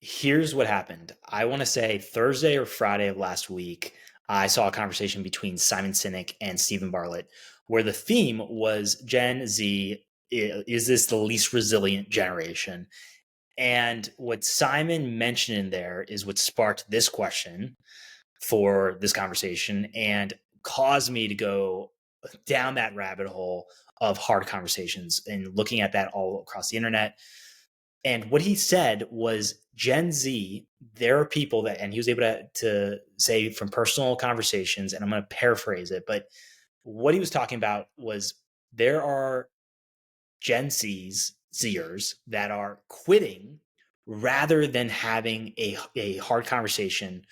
Here's what happened. I want to say Thursday or Friday of last week, I saw a conversation between Simon Sinek and Stephen Bartlett where the theme was Gen Z, is this the least resilient generation? And what Simon mentioned in there is what sparked this question for this conversation and caused me to go down that rabbit hole of hard conversations and looking at that all across the internet. And what he said was Gen Z, there are people that, and he was able to say from personal conversations, and I'm going to paraphrase it, but what he was talking about was there are Zers that are quitting rather than having a hard conversation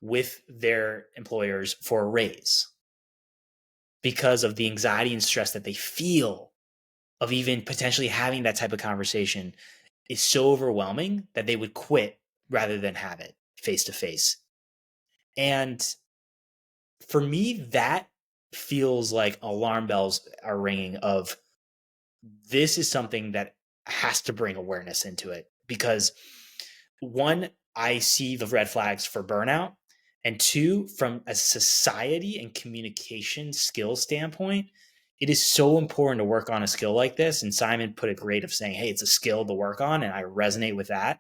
with their employers for a raise because of the anxiety and stress that they feel of even potentially having that type of conversation is so overwhelming that they would quit rather than have it face to face. And for me, that feels like alarm bells are ringing of this is something that has to bring awareness into it because one, I see the red flags for burnout. And two, from a society and communication skill standpoint, it is so important to work on a skill like this. And Simon put it great of saying, hey, it's a skill to work on. And I resonate with that.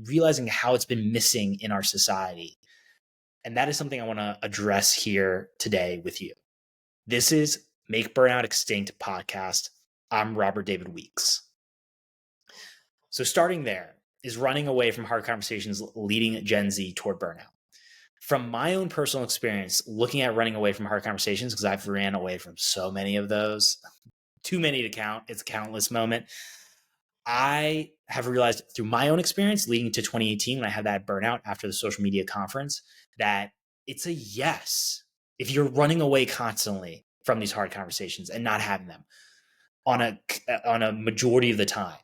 Realizing how it's been missing in our society. And that is something I want to address here today with you. This is Make Burnout Extinct podcast. I'm Robert David Weeks. So starting there is running away from hard conversations leading Gen Z toward burnout. From my own personal experience, looking at running away from hard conversations, because I've ran away from so many of those, too many to count, it's a countless moment. I have realized through my own experience leading to 2018, when I had that burnout after the social media conference, that it's a yes if you're running away constantly from these hard conversations and not having them on a majority of the time.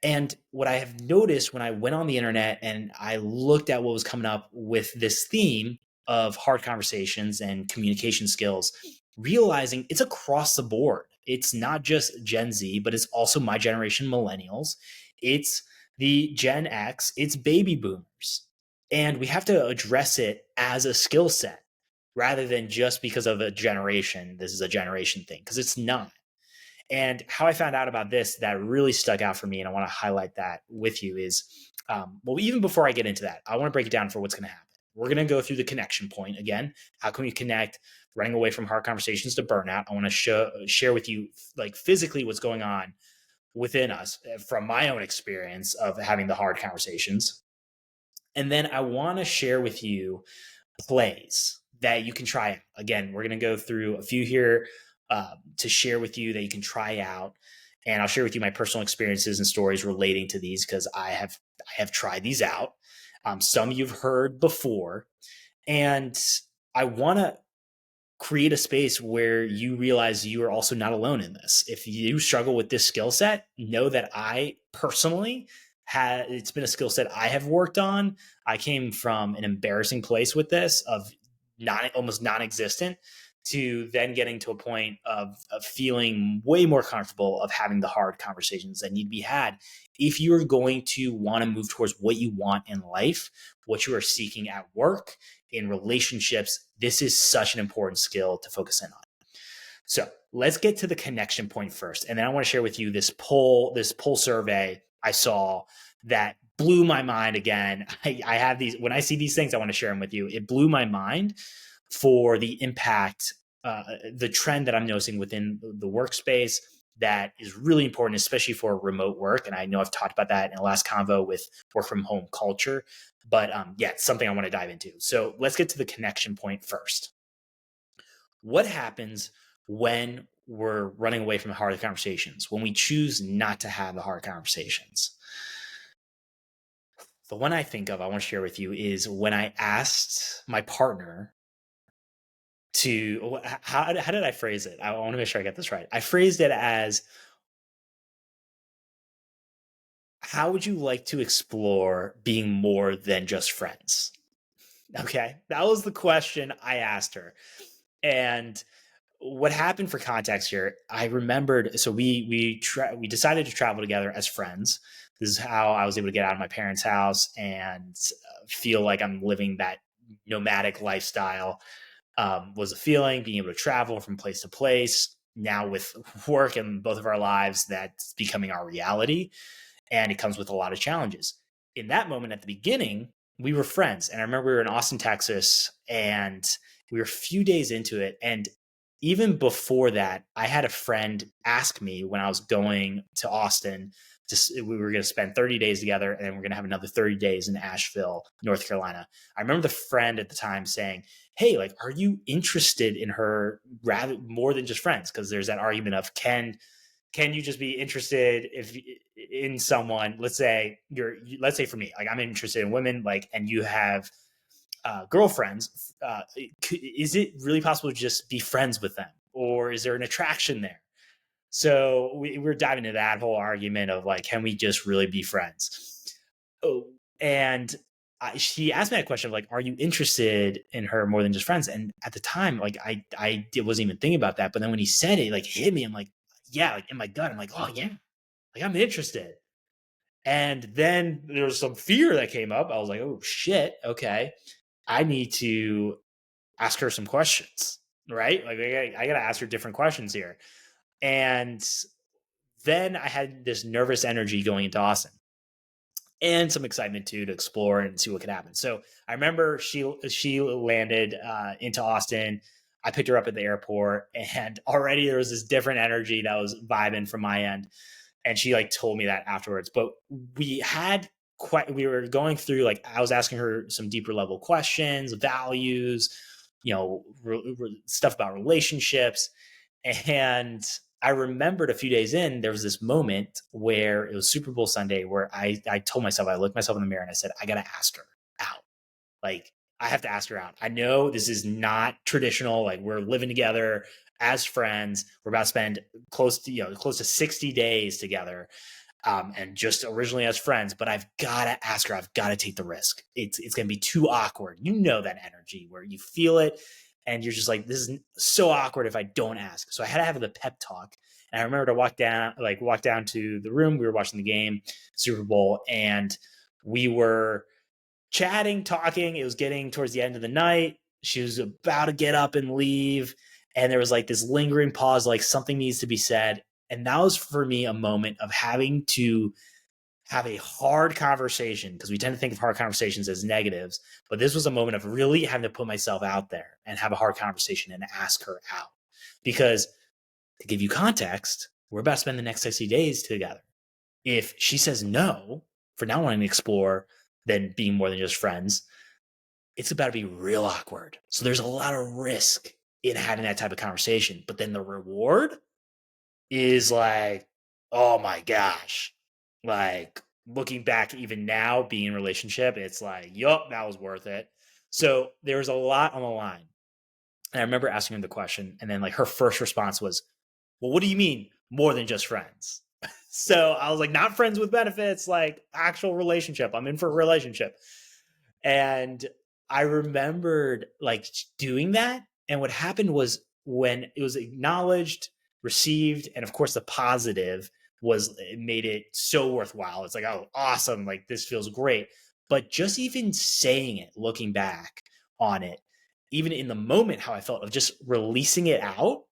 And what I have noticed when I went on the internet and I looked at what was coming up with this theme of hard conversations and communication skills, realizing it's across the board. It's not just Gen Z, but it's also my generation, millennials. It's the Gen X, it's baby boomers. And we have to address it as a skill set rather than just because of a generation. This is a generation thing, because it's not. And how I found out about this that really stuck out for me, and I want to highlight that with you is, well, even before I get into that, I want to break it down for what's going to happen. We're going to go through the connection point again. How can we connect running away from hard conversations to burnout? I want to share with you like physically what's going on within us from my own experience of having the hard conversations. And then I want to share with you plays that you can try out. Again, we're going to go through a few here to share with you that you can try out. And I'll share with you my personal experiences and stories relating to these because I have tried these out. Some you've heard before. And I want to create a space where you realize you are also not alone in this. If you struggle with this skill set, know that I personally it's been a skill set I have worked on. I came from an embarrassing place with this of almost non-existent to then getting to a point of feeling way more comfortable of having the hard conversations that need to be had. If you're going to want to move towards what you want in life, what you are seeking at work, in relationships, this is such an important skill to focus in on. So let's get to the connection point first. And then I want to share with you this poll survey I saw that blew my mind again. I have these, when I see these things, I want to share them with you. It blew my mind for the impact, the trend that I'm noticing within the workspace that is really important, especially for remote work. And I know I've talked about that in the last convo with work from home culture, but yeah, it's something I want to dive into. So let's get to the connection point first. What happens when we're running away from the hard conversations, when we choose not to have the hard conversations? The one I think of, I want to share with you, is when I asked my partner how did I phrase it? I want to make sure I get this right. I phrased it as, how would you like to explore being more than just friends? Okay, that was the question I asked her. And what happened, for context here, I remembered, so we decided to travel together as friends. This is how I was able to get out of my parents' house and feel like I'm living that nomadic lifestyle. Was a feeling, being able to travel from place to place. Now with work and both of our lives, that's becoming our reality. And it comes with a lot of challenges. In that moment at the beginning, we were friends. And I remember we were in Austin, Texas, and we were a few days into it. And even before that, I had a friend ask me when I was going to Austin, we were going to spend 30 days together, and then we're going to have another 30 days in Asheville, North Carolina. I remember the friend at the time saying, hey, like, are you interested in her rather more than just friends? Because there's that argument of can you just be interested if in someone, let's say for me, like I'm interested in women, like, and you have girlfriends, is it really possible to just be friends with them, or is there an attraction there? So we're diving into that whole argument of like, can we just really be friends? Oh, and she asked me that question of like, are you interested in her more than just friends? And at the time, like I wasn't even thinking about that. But then when he said it, like hit me. I'm like, yeah, like in my gut, I'm like, oh yeah, like I'm interested. And then there was some fear that came up. I was like, oh shit, okay, I need to ask her some questions, right? Like I got to ask her different questions here. And then I had this nervous energy going into Austin and some excitement too to explore and see what could happen. So I remember she landed into Austin. I picked her up at the airport, and already there was this different energy that was vibing from my end. And she like told me that afterwards. But we were going through, like, I was asking her some deeper level questions, values, stuff about relationships. And I remembered a few days in, there was this moment where it was Super Bowl Sunday where I told myself, I looked myself in the mirror and I said, I got to ask her out. Like, I have to ask her out. I know this is not traditional. Like, we're living together as friends. We're about to spend close to 60 days together. And just originally as friends, but I've got to ask her. I've got to take the risk. It's going to be too awkward. You know, that energy where you feel it and you're just like, this is so awkward if I don't ask. So I had to have the pep talk. And I remember to walk down to the room. We were watching the game, Super Bowl, and we were chatting, talking. It was getting towards the end of the night. She was about to get up and leave. And there was like this lingering pause, like something needs to be said. And that was for me a moment of having to have a hard conversation, because we tend to think of hard conversations as negatives. But this was a moment of really having to put myself out there and have a hard conversation and ask her out. Because to give you context, we're about to spend the next 60 days together. If she says no for not wanting to explore, then being more than just friends, it's about to be real awkward. So there's a lot of risk in having that type of conversation. But then the reward is like, oh my gosh. Like, looking back even now, being in a relationship, it's like, yup, that was worth it. So there's a lot on the line. And I remember asking her the question, and then like her first response was, well, what do you mean more than just friends? So I was like, not friends with benefits, like actual relationship. I'm in for a relationship. And I remembered like doing that. And what happened was, when it was acknowledged, received, and of course the positive it made it so worthwhile. It's like, oh, awesome. Like, this feels great. But just even saying it, looking back on it, even in the moment, how I felt of just releasing it out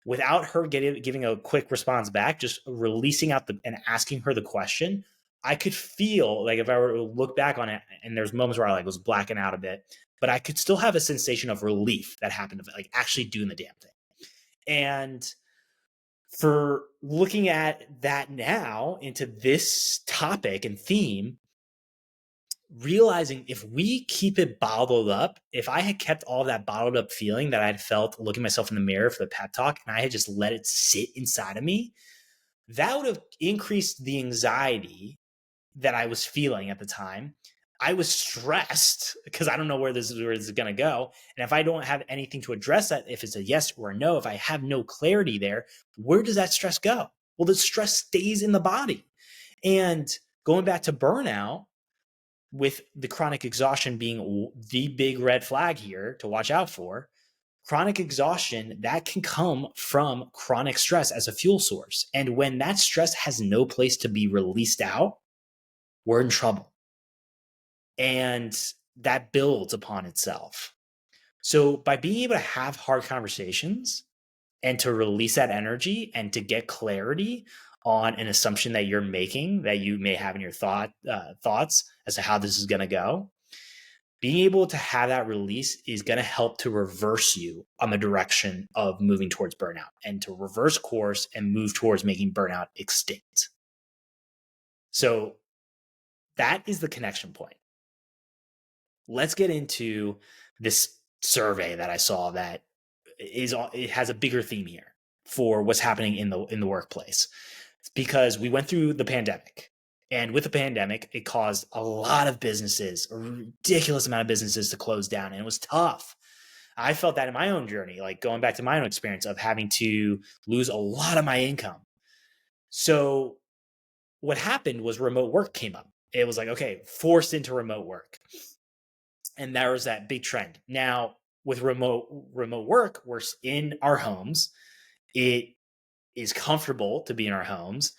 without her giving a quick response back, just releasing out and asking her the question, I could feel like if I were to look back on it, and there's moments where I like was blacking out a bit, but I could still have a sensation of relief that happened, of like actually doing the damn thing. And for looking at that now into this topic and theme, realizing if we keep it bottled up, if I had kept all that bottled up feeling that I had felt looking myself in the mirror for the pep talk, and I had just let it sit inside of me, that would have increased the anxiety that I was feeling at the time. I was stressed because I don't know where this is going to go. And if I don't have anything to address that, if it's a yes or a no, if I have no clarity there, where does that stress go? Well, the stress stays in the body. And going back to burnout, with the chronic exhaustion being the big red flag here to watch out for, chronic exhaustion, that can come from chronic stress as a fuel source. And when that stress has no place to be released out, we're in trouble. And that builds upon itself. So by being able to have hard conversations and to release that energy and to get clarity on an assumption that you're making that you may have in your thoughts as to how this is going to go, being able to have that release is going to help to reverse you on the direction of moving towards burnout and to reverse course and move towards making burnout extinct. So that is the connection point. Let's get into this survey that I saw that it has a bigger theme here for what's happening in the workplace, because we went through the pandemic, and with the pandemic, it caused a lot of businesses, a ridiculous amount of businesses, to close down, and it was tough. I felt that in my own journey, like going back to my own experience of having to lose a lot of my income. So what happened was remote work came up. It was like, okay, forced into remote work. And there was that big trend. Now, with remote work, we're in our homes. It is comfortable to be in our homes,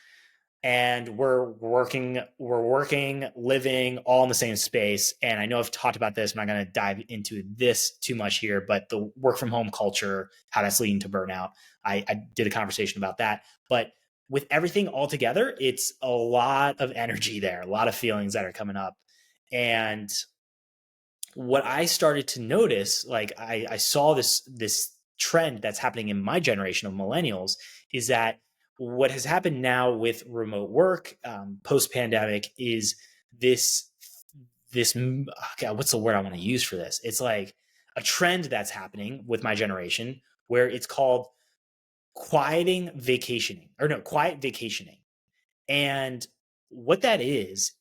and we're working, living all in the same space. And I know I've talked about this. I'm not going to dive into this too much here, but the work from home culture, how that's leading to burnout. I did a conversation about that. But with everything all together, it's a lot of energy there, a lot of feelings that are coming up. And what I started to notice, like I saw this trend that's happening in my generation of millennials, is that what has happened now with remote work post pandemic is this God, what's the word I want to use for this? It's like a trend that's happening with my generation where it's called quiet vacationing. And what that is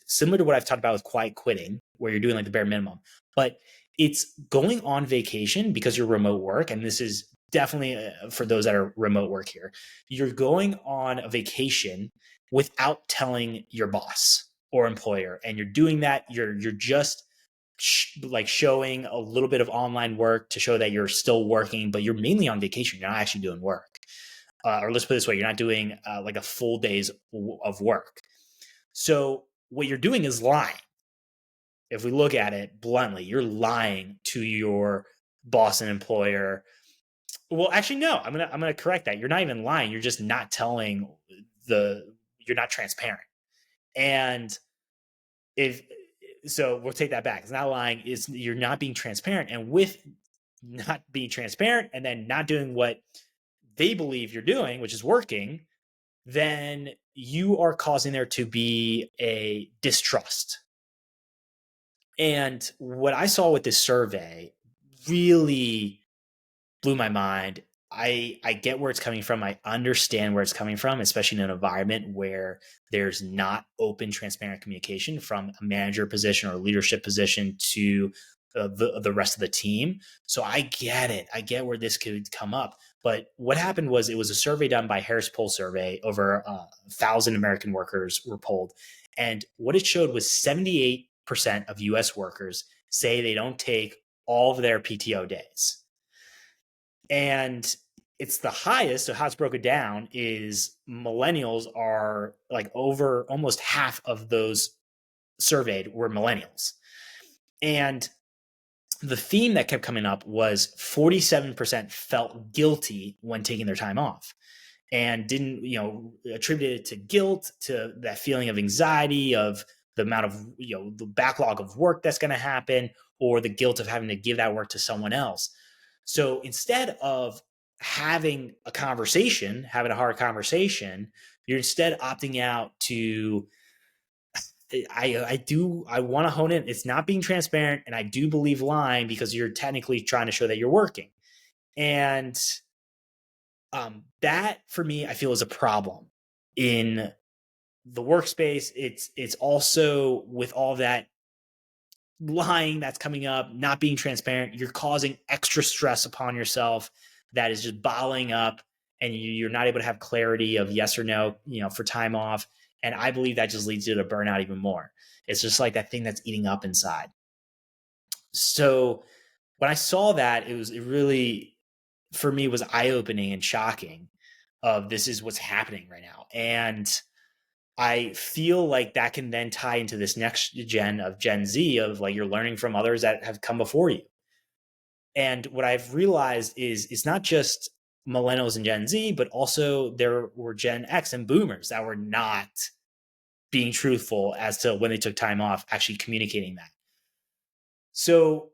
similar to what I've talked about with quiet quitting, where you're doing like the bare minimum, but it's going on vacation because you're remote work. And this is definitely for those that are remote work here. You're going on a vacation without telling your boss or employer. And you're doing that. You're just like showing a little bit of online work to show that you're still working, but you're mainly on vacation. You're not actually doing work. Or let's put it this way, you're not doing like a full days of work. So what you're doing is lying. If we look at it bluntly, you're lying to your boss and employer. Well, actually, no, I'm gonna correct that. You're not even lying. You're just not telling you're not transparent. And so we'll take that back. It's not lying. You're not being transparent. And with not being transparent and then not doing what they believe you're doing, which is working, then you are causing there to be a distrust. And what I saw with this survey really blew my mind. I get where it's coming from. I understand where it's coming from, especially in an environment where there's not open, transparent communication from a manager position or a leadership position to the rest of the team. So I get it. I get where this could come up. But what happened was it was a survey done by Harris Poll survey. Over 1,000 American workers were polled. And what it showed was 78% of US workers say they don't take all of their PTO days. And it's the highest. So how it's broken down is millennials are like over almost half of those surveyed were millennials. And the theme that kept coming up was 47% felt guilty when taking their time off and didn't, attribute it to guilt, to that feeling of anxiety, of the amount of, the backlog of work that's going to happen, or the guilt of having to give that work to someone else. So instead of having a hard conversation, you're instead opting out to, I want to hone in. It's not being transparent. And I do believe lying because you're technically trying to show that you're working. And that for me, I feel is a problem in the workspace. It's also with all that lying that's coming up, not being transparent, you're causing extra stress upon yourself that is just bottling up, and you're not able to have clarity of yes or no, for time off. And I believe that just leads you to burnout even more. It's just like that thing that's eating up inside. So when I saw that, it really, for me, was eye-opening and shocking of this is what's happening right now. And I feel like that can then tie into this next gen of Gen Z of like you're learning from others that have come before you. And what I've realized is it's not just millennials and Gen Z, but also there were Gen X and boomers that were not being truthful as to when they took time off, actually communicating that. So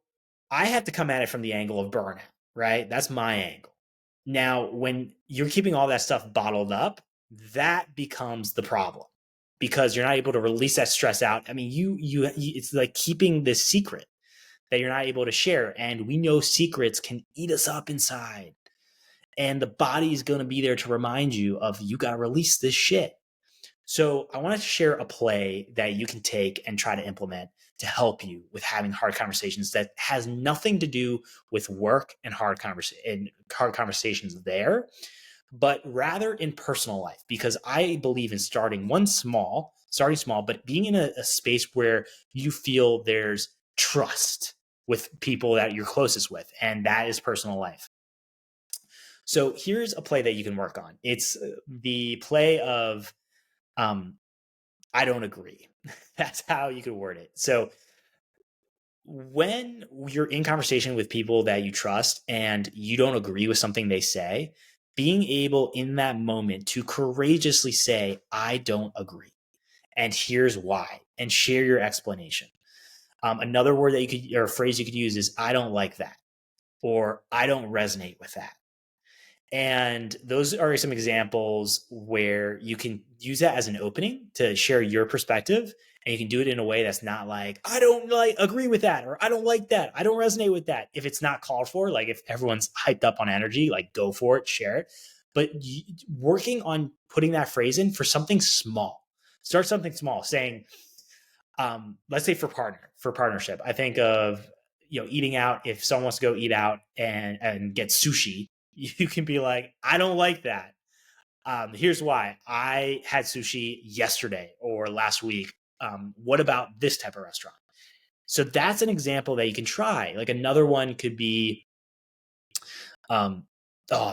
I have to come at it from the angle of burnout, right? That's my angle. Now, when you're keeping all that stuff bottled up, that becomes the problem because you're not able to release that stress out. I mean, it's like keeping this secret that you're not able to share. And we know secrets can eat us up inside. And the body is going to be there to remind you of you got to release this shit. So I wanted to share a play that you can take and try to implement to help you with having hard conversations that has nothing to do with work and hard conversations there, but rather in personal life, because I believe in starting small, but being in a space where you feel there's trust with people that you're closest with, and that is personal life. So here's a play that you can work on. It's the play of I don't agree. That's how you could word it. So when you're in conversation with people that you trust and you don't agree with something they say, being able in that moment to courageously say, I don't agree. And here's why, and share your explanation. Another word that you could, or phrase you could use is, I don't like that, or I don't resonate with that. And those are some examples where you can use that as an opening to share your perspective. And you can do it in a way that's not like, I don't like agree with that, or I don't like that, I don't resonate with that. If it's not called for, like if everyone's hyped up on energy, like go for it, share it. But working on putting that phrase in for something small. Start something small, saying, let's say for partnership, I think of eating out. If someone wants to go eat out and get sushi, you can be like, I don't like that. Here's why. I had sushi yesterday or last week. What about this type of restaurant? So that's an example that you can try. Like another one could be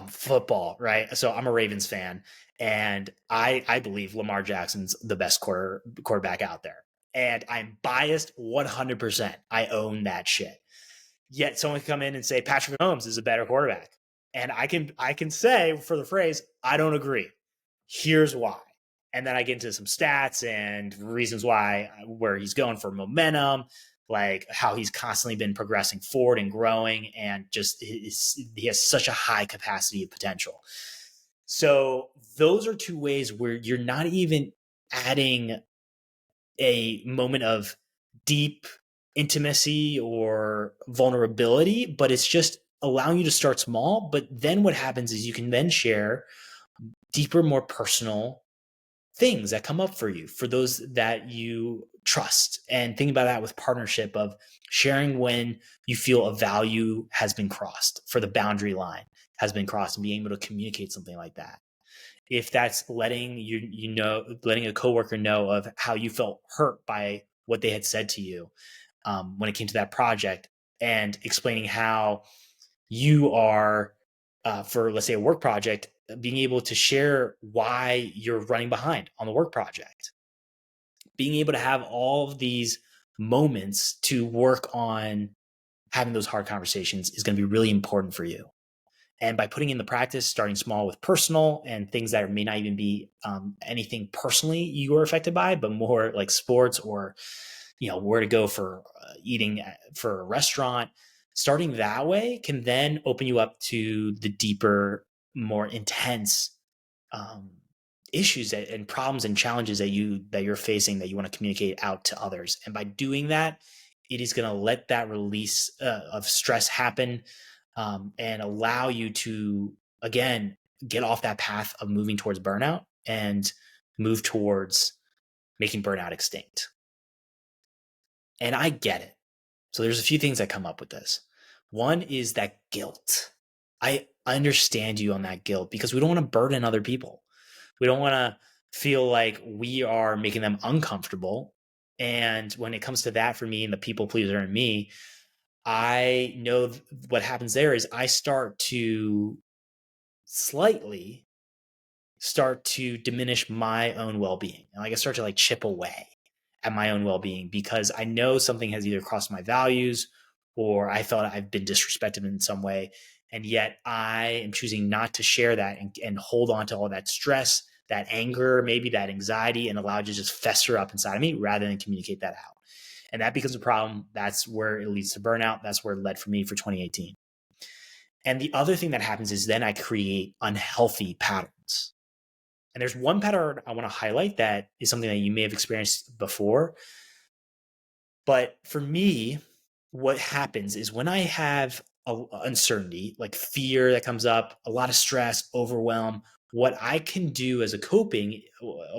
football, right? So I'm a Ravens fan, and I believe Lamar Jackson's the best quarterback out there. And I'm biased 100%. I own that shit. Yet someone can come in and say Patrick Mahomes is a better quarterback. And I can say for the phrase, I don't agree. Here's why. And then I get into some stats and reasons why, where he's going for momentum, like how he's constantly been progressing forward and growing, and just he has such a high capacity of potential. So those are two ways where you're not even adding a moment of deep intimacy or vulnerability, but it's just allowing you to start small. But then what happens is you can then share deeper, more personal things that come up for you, for those that you trust. And think about that with partnership of sharing when you feel a value has been crossed, for the boundary line has been crossed, and being able to communicate something like that. If that's letting letting a coworker know of how you felt hurt by what they had said to you when it came to that project, and explaining how you are, for let's say a work project, being able to share why you're running behind on the work project, being able to have all of these moments to work on having those hard conversations is going to be really important for you. And by putting in the practice, starting small with personal and things that may not even be anything personally you are affected by, but more like sports or, where to go for eating for a restaurant, starting that way can then open you up to the deeper, more intense issues and problems and challenges that you're facing, that you want to communicate out to others. And by doing that, it is going to let that release of stress happen, and allow you to, again, get off that path of moving towards burnout and move towards making burnout extinct. And I get it. So there's a few things that come up with this. One is that guilt. I understand you on that guilt, because we don't want to burden other people. We don't want to feel like we are making them uncomfortable. And when it comes to that, for me and the people pleaser in me, I know what happens there is I start to slightly start to diminish my own well-being. And like I start to like chip away at my own well-being because I know something has either crossed my values or I felt I've been disrespected in some way. And yet I am choosing not to share that and hold on to all that stress, that anger, maybe that anxiety, and allow it to just fester up inside of me rather than communicate that out. And that becomes a problem. That's where it leads to burnout. That's where it led for me for 2018. And the other thing that happens is then I create unhealthy patterns. And there's one pattern I want to highlight that is something that you may have experienced before. But for me, what happens is when I have uncertainty, like fear that comes up, a lot of stress, overwhelm, what I can do as a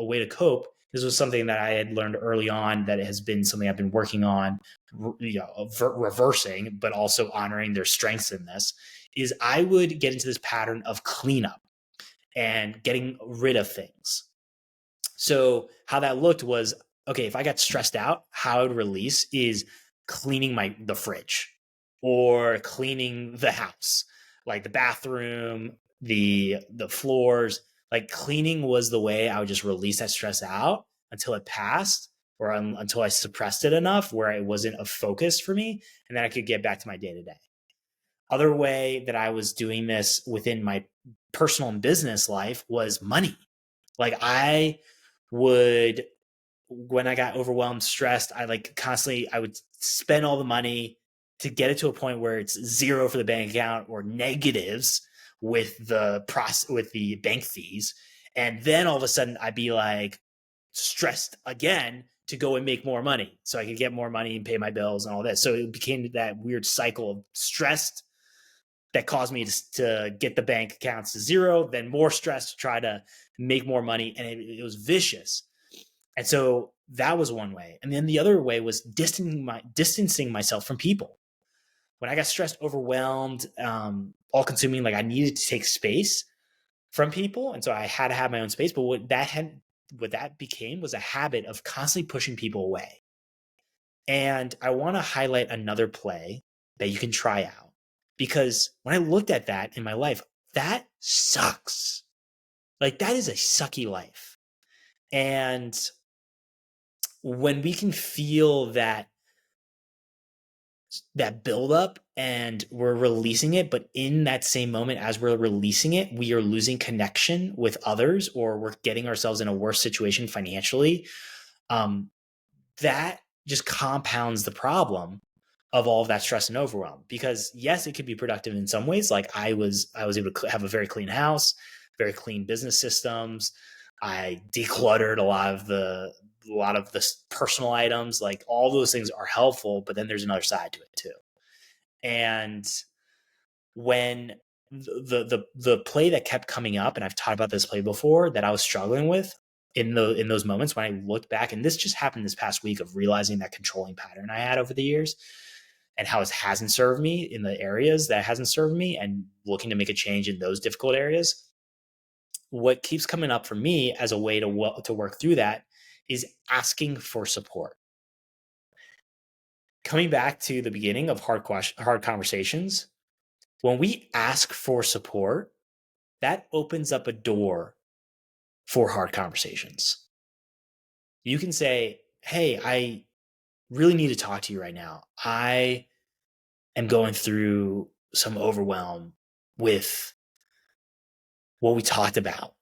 way to cope, this was something that I had learned early on that has been something I've been working on, reversing, but also honoring their strengths in this, is I would get into this pattern of cleanup and getting rid of things. So how that looked was, okay, if I got stressed out, how I would release is cleaning the fridge or cleaning the house, like the bathroom, the floors. Like cleaning was the way I would just release that stress out until it passed or until I suppressed it enough where it wasn't a focus for me, and then I could get back to my day to day. Other way that I was doing this within my personal and business life was money. Like I would, when I got overwhelmed, stressed, I would spend all the money to get it to a point where it's zero for the bank account or negatives with with the bank fees. And then all of a sudden I'd be like stressed again to go and make more money so I could get more money and pay my bills and all that. So it became that weird cycle of stressed that caused me to get the bank accounts to zero, then more stress to try to make more money. And it was vicious. And so that was one way. And then the other way was distancing myself from people. When I got stressed, overwhelmed, all consuming, like I needed to take space from people. And so I had to have my own space. But what that became was a habit of constantly pushing people away. And I want to highlight another play that you can try out. Because when I looked at that in my life, that sucks. Like that is a sucky life. And when we can feel that buildup and we're releasing it, but in that same moment as we're releasing it, we are losing connection with others or we're getting ourselves in a worse situation financially, that just compounds the problem of all of that stress and overwhelm. Because yes, it could be productive in some ways. Like I was able to have a very clean house, very clean business systems. I decluttered a lot of the personal items. Like all those things are helpful, but then there's another side to it too. And when the play that kept coming up, and I've taught about this play before, that I was struggling with in those moments when I looked back, and this just happened this past week of realizing that controlling pattern I had over the years and how it hasn't served me in the areas that hasn't served me and looking to make a change in those difficult areas. What keeps coming up for me as a way to work through that is asking for support. Coming back to the beginning of hard conversations, when we ask for support, that opens up a door for hard conversations. You can say, hey, I really need to talk to you right now. I am going through some overwhelm with what we talked about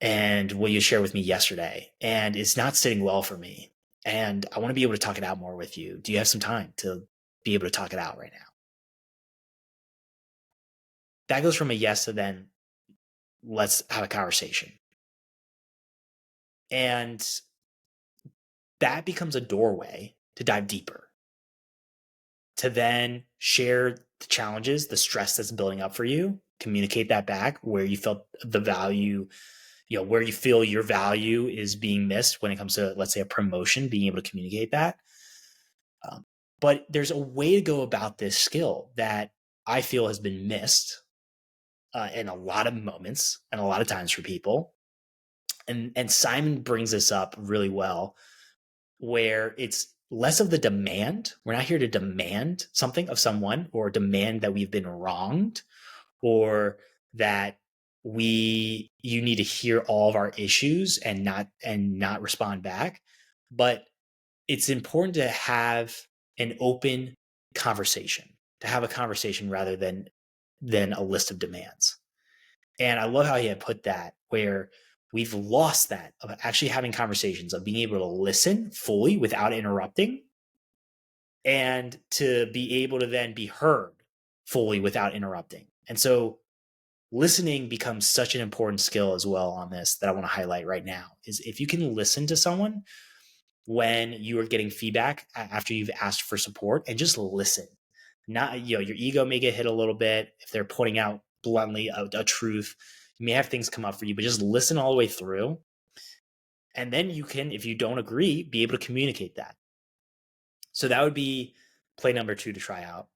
and what you shared with me yesterday. And it's not sitting well for me. And I want to be able to talk it out more with you. Do you have some time to be able to talk it out right now? That goes from a yes to then let's have a conversation. And that becomes a doorway to dive deeper, to then share the challenges, the stress that's building up for you, communicate that back where you felt the value, where you feel your value is being missed when it comes to, let's say, a promotion, being able to communicate that. But there's a way to go about this skill that I feel has been missed in a lot of moments and a lot of times for people. And Simon brings this up really well, where it's less of the demand. We're not here to demand something of someone or demand that we've been wronged or that you need to hear all of our issues and not respond back. But it's important to have an open conversation, to have a conversation rather than a list of demands. And I love how he had put that, where we've lost that of actually having conversations, of being able to listen fully without interrupting, and to be able to then be heard fully without interrupting. And so listening becomes such an important skill as well on this, that I want to highlight right now, is if you can listen to someone when you are getting feedback after you've asked for support, and just listen. Not, your ego may get hit a little bit if they're pointing out bluntly a truth. You may have things come up for you, but just listen all the way through. And then you can, if you don't agree, be able to communicate that. So that would be play number 2 to try out.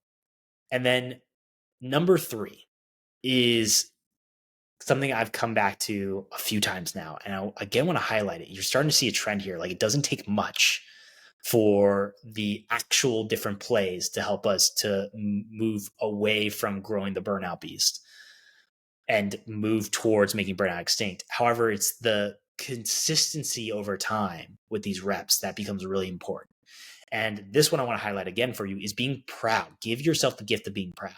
And then number 3 is something I've come back to a few times now. And I again want to highlight it. You're starting to see a trend here. Like, it doesn't take much for the actual different plays to help us to move away from growing the burnout beast and move towards making burnout extinct. However, it's the consistency over time with these reps that becomes really important. And this one I want to highlight again for you is being proud. Give yourself the gift of being proud.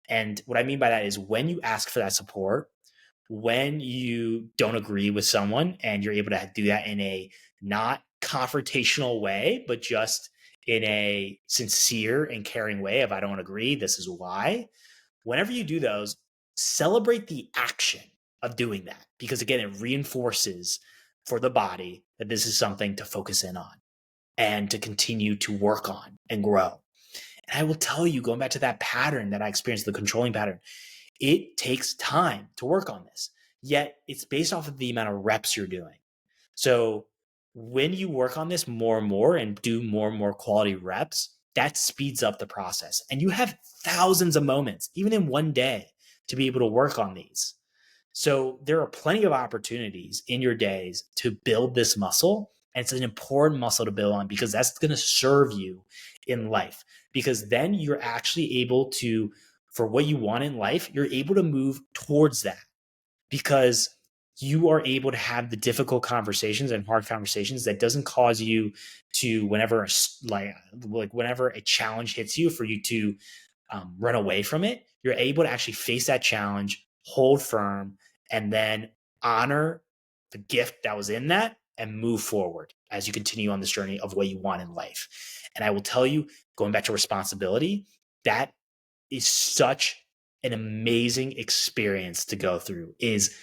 And what I mean by that is, when you ask for that support, when you don't agree with someone and you're able to do that in a not confrontational way, but just in a sincere and caring way of, I don't agree, this is why. Whenever you do those, celebrate the action of doing that, because again, it reinforces for the body that this is something to focus in on and to continue to work on and grow. And I will tell you, going back to that pattern that I experienced, the controlling pattern, it takes time to work on this, yet it's based off of the amount of reps you're doing. So when you work on this more and more and do more and more quality reps, that speeds up the process. And you have thousands of moments, even in one day, to be able to work on these. So there are plenty of opportunities in your days to build this muscle. And it's an important muscle to build on, because that's going to serve you in life. Because then you're actually able to, for what you want in life, you're able to move towards that, because you are able to have the difficult conversations and hard conversations that doesn't cause you to, whenever whenever a challenge hits you, for you to run away from it. You're able to actually face that challenge, hold firm, and then honor the gift that was in that and move forward as you continue on this journey of what you want in life. And I will tell you, going back to responsibility, that is such an amazing experience to go through, is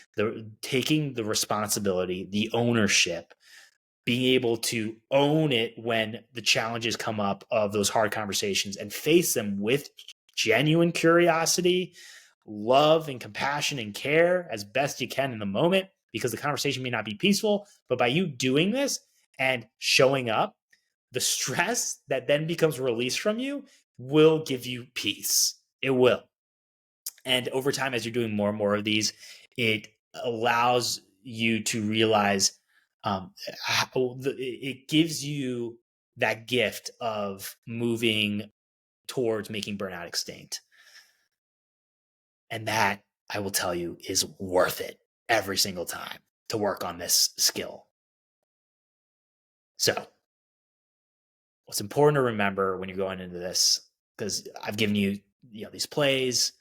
taking the responsibility, the ownership, being able to own it when the challenges come up of those hard conversations, and face them with genuine curiosity, love, and compassion and care as best you can in the moment, because the conversation may not be peaceful, but by you doing this and showing up, the stress that then becomes released from you will give you peace. It will. And over time, as you're doing more and more of these, it allows you to realize, it gives you that gift of moving towards making burnout extinct. And that, I will tell you, is worth it every single time to work on this skill. So what's important to remember when you're going into this, because I've given you, these plays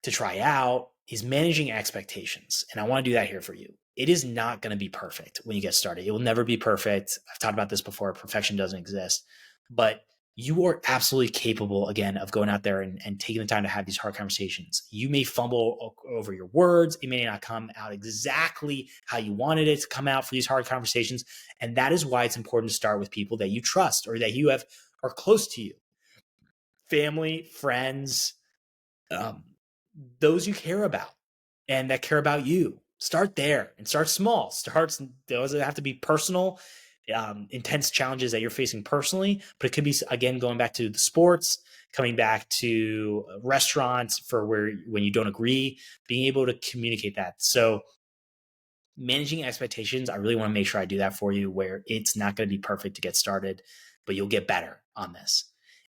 to try out, is managing expectations. And I want to do that here for you. It is not going to be perfect when you get started. It will never be perfect. I've talked about this before. Perfection doesn't exist. But you are absolutely capable, again, of going out there and taking the time to have these hard conversations. You may fumble over your words. It may not come out exactly how you wanted it to come out for these hard conversations. And that is why it's important to start with people that you trust or that you are close to you. Family, friends, those you care about and that care about you. Start there and start small. Doesn't have to be personal, intense challenges that you're facing personally, but it could be, again, going back to the sports, coming back to restaurants for when you don't agree, being able to communicate that. So managing expectations, I really want to make sure I do that for you, where it's not going to be perfect to get started, but you'll get better on this.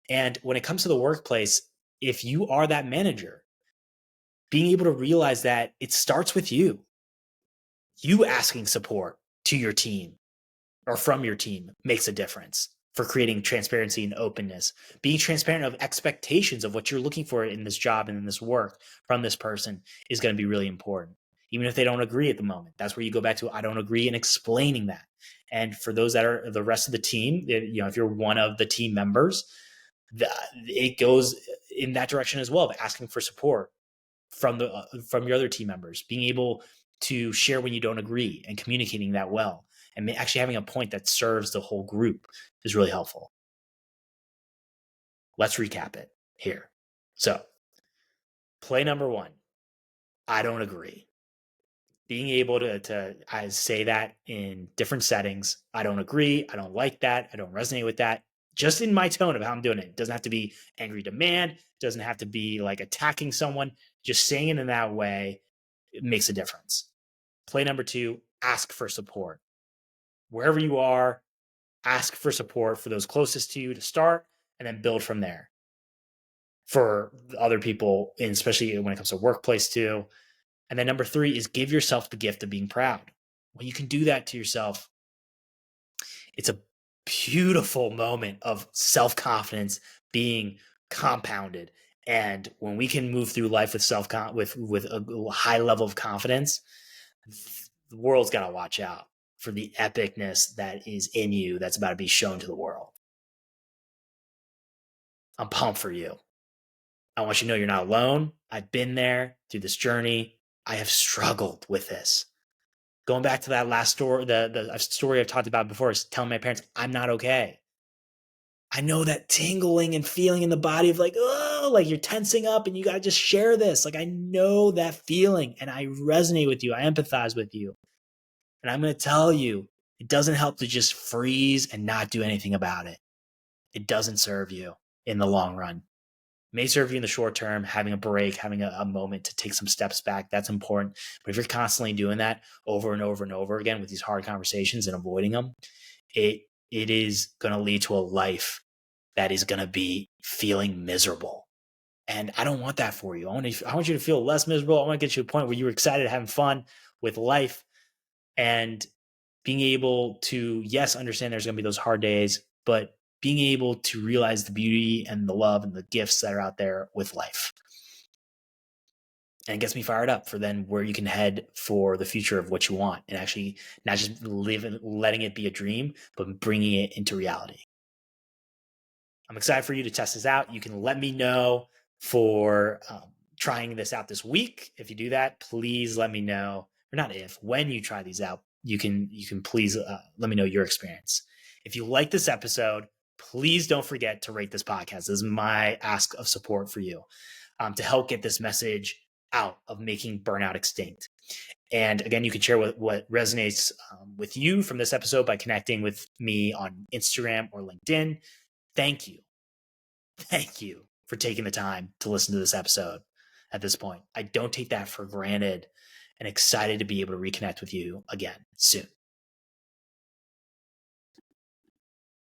And when it comes to the workplace, if you are that manager, being able to realize that it starts with you asking support to your team or from your team makes a difference for creating transparency and openness. Being transparent of expectations of what you're looking for in this job and in this work from this person is going to be really important, even if they don't agree at the moment. That's where you go back to, I don't agree, and explaining that. And for those that are the rest of the team, if you're one of the team members, it goes in that direction as well, asking for support from your other team members, being able to share when you don't agree and communicating that well, and actually having a point that serves the whole group is really helpful. Let's recap it here. So, play number 1, I don't agree. Being able to I say that in different settings. I don't agree. I don't like that. I don't resonate with that. Just in my tone of how I'm doing it. It doesn't have to be angry demand. It doesn't have to be like attacking someone. Just saying it in that way, it makes a difference. Play number 2, ask for support. Wherever you are, ask for support for those closest to you to start, and then build from there for other people, and especially when it comes to workplace too. And then number 3 is give yourself the gift of being proud. When you can do that to yourself, it's a beautiful moment of self-confidence being compounded. And when we can move through life with with a high level of confidence, the world's got to watch out for the epicness that is in you that's about to be shown to the world. I'm pumped for you. I want you to know you're not alone. I've been there through this journey. I have struggled with this. Going back to that last story, the story I've talked about before, is telling my parents I'm not okay. I know that tingling and feeling in the body of like, oh, like you're tensing up and you got to just share this. Like, I know that feeling and I resonate with you. I empathize with you. And I'm going to tell you, it doesn't help to just freeze and not do anything about it. It doesn't serve you in the long run. It may serve you in the short term, having a break, having a moment to take some steps back. That's important. But if you're constantly doing that over and over and over again with these hard conversations and avoiding them, it is going to lead to a life that is going to be feeling miserable. And I don't want that for you. I want you to feel less miserable. I want to get you to a point where you're excited, having fun with life, and being able to, yes, understand there's going to be those hard days, but being able to realize the beauty and the love and the gifts that are out there with life. And it gets me fired up for then where you can head for the future of what you want, and actually not just letting it be a dream, but bringing it into reality. I'm excited for you to test this out. You can let me know for trying this out this week. If you do that, please let me know, or not if, when you try these out, you can please let me know your experience. If you like this episode, please don't forget to rate this podcast. This is my ask of support for you to help get this message out of making burnout extinct. And again, you can share what resonates with you from this episode by connecting with me on Instagram or LinkedIn. Thank you. Thank you for taking the time to listen to this episode at this point. I don't take that for granted, and excited to be able to reconnect with you again soon.